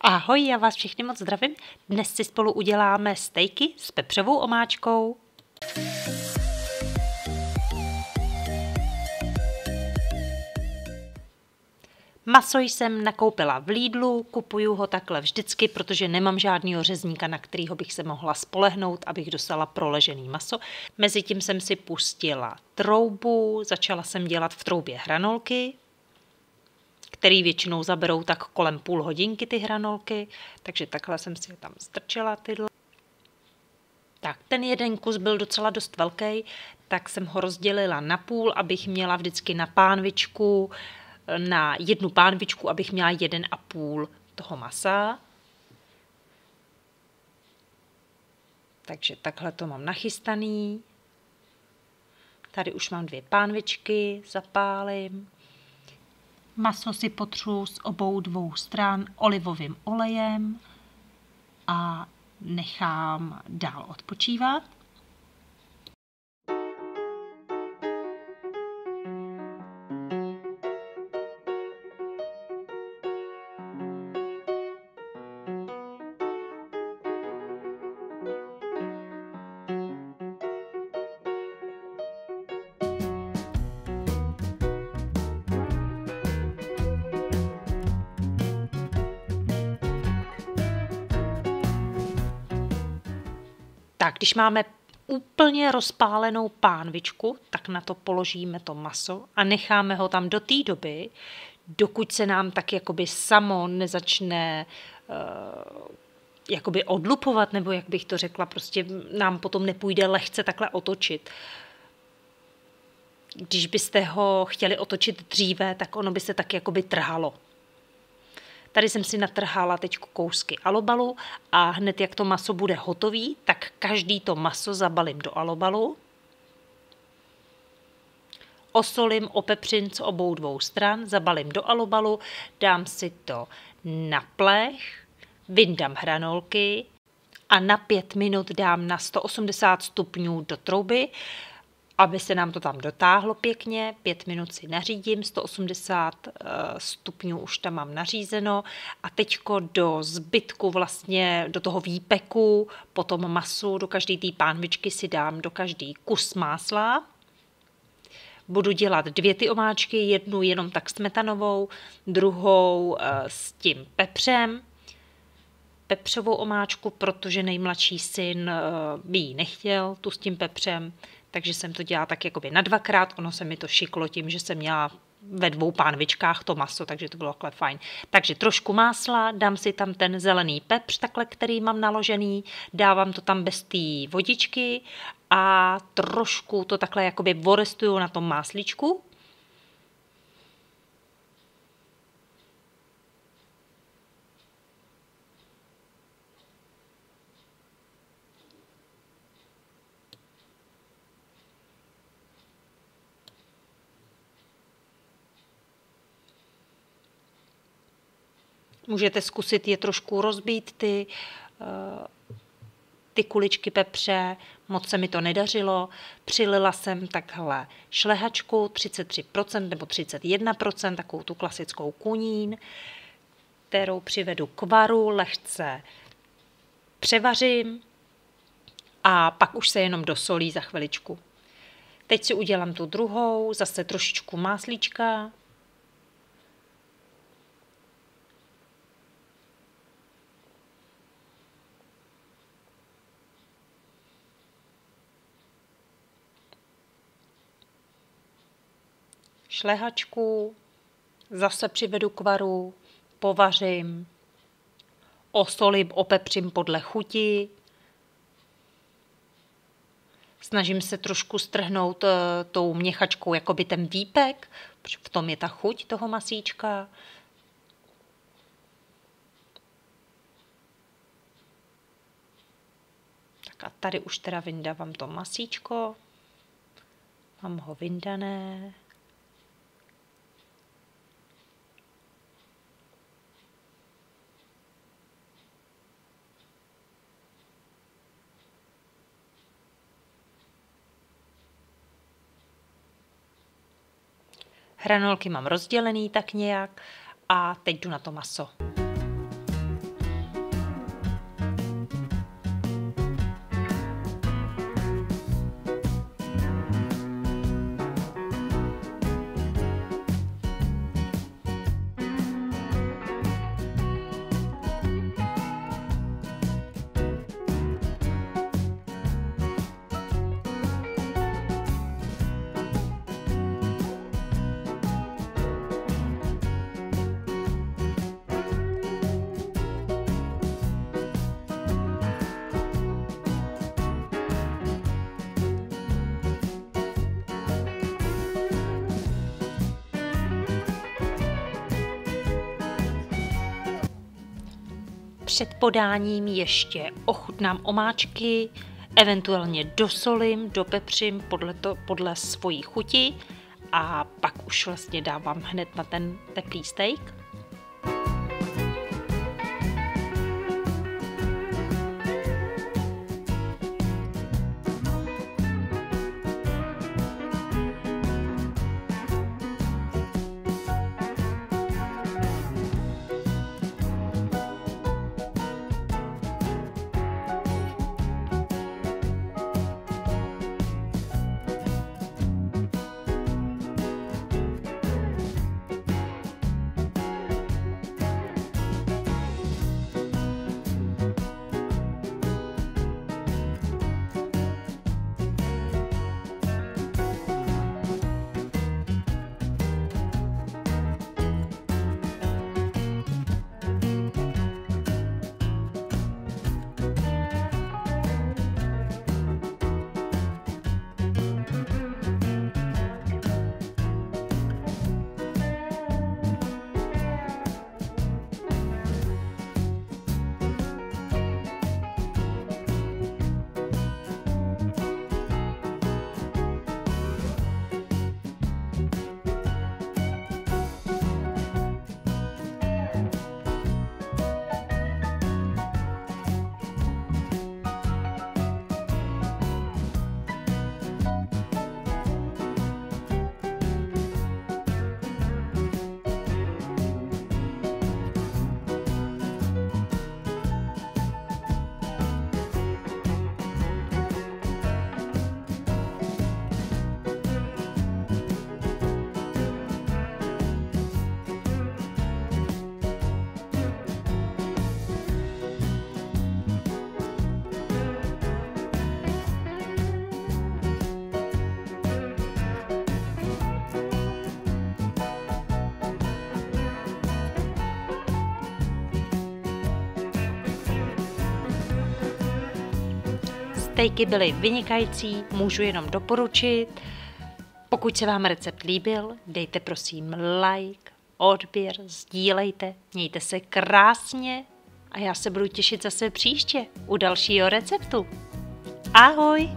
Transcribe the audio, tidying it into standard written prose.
Ahoj, já vás všechny moc zdravím. Dnes si spolu uděláme stejky s pepřovou omáčkou. Maso jsem nakoupila v Lidlu, kupuju ho takhle vždycky, protože nemám žádného řezníka, na kterého bych se mohla spolehnout, abych dostala proležený maso. Mezitím jsem si pustila troubu, začala jsem dělat v troubě hranolky, který většinou zaberou tak kolem půl hodinky ty hranolky, takže takhle jsem si je tam strčila tyhle. Tak ten jeden kus byl docela dost velký, tak jsem ho rozdělila na půl, abych měla vždycky na jednu pánvičku, abych měla 1,5 toho masa. Takže takhle to mám nachystaný. Tady už mám 2 pánvičky, zapálím. Maso si potřu z obou dvou stran olivovým olejem a nechám dál odpočívat. Tak, když máme úplně rozpálenou pánvičku, tak na to položíme to maso a necháme ho tam do té doby, dokud se nám tak jakoby samo nezačne jakoby odlupovat, nebo jak bych to řekla, prostě nám potom nepůjde lehce takhle otočit. Když byste ho chtěli otočit dříve, tak ono by se tak jakoby trhalo. Tady jsem si natrhala teď kousky alobalu a hned jak to maso bude hotový, tak každý to maso zabalím do alobalu. Osolím, opepřím z obou dvou stran, zabalím do alobalu, dám si to na plech, vyndám hranolky a na 5 minut dám na 180 stupňů do trouby, aby se nám to tam dotáhlo pěkně. 5 minut si nařídím, 180 stupňů už tam mám nařízeno a teďko do zbytku vlastně do toho výpeku, potom masu, do každé té pánvičky si dám do každý kus másla. Budu dělat 2 ty omáčky, jednu jenom tak smetanovou, druhou s tím pepřem. Pepřovou omáčku, protože nejmladší syn by ji nechtěl, tu s tím pepřem, takže jsem to dělala tak jakoby na 2krát, ono se mi to šiklo tím, že jsem měla ve 2 pánvičkách to maso, takže to bylo takhle fajn. Takže trošku másla, dám si tam ten zelený pepř, takhle, který mám naložený, dávám to tam bez té vodičky a trošku to takhle jakoby vorestuju na tom máslíčku. Můžete zkusit je trošku rozbít, ty kuličky pepře, moc se mi to nedařilo. Přilila jsem takhle šlehačku 33% nebo 31%, takovou tu klasickou kunín, kterou přivedu k varu, lehce převařím a pak už se jenom dosolí za chviličku. Teď si udělám tu druhou, zase trošičku máslíčka. Šlehačku, zase přivedu k varu, povařím, osolím, opepřím podle chuti. Snažím se trošku strhnout tou měchačkou jakoby ten výpek, protože v tom je ta chuť toho masíčka. Tak a tady už teda vyndávám to masíčko. Mám ho vyndané. Hranolky mám rozdělený tak nějak a teď jdu na to maso. před podáním ještě ochutnám omáčky, eventuálně dosolím, dopepřím podle svojí chuti a pak už vlastně dávám hned na ten teplý steak. Stejky byly vynikající, můžu jenom doporučit. Pokud se vám recept líbil, dejte prosím like, odběr, sdílejte, mějte se krásně a já se budu těšit zase příště u dalšího receptu. Ahoj!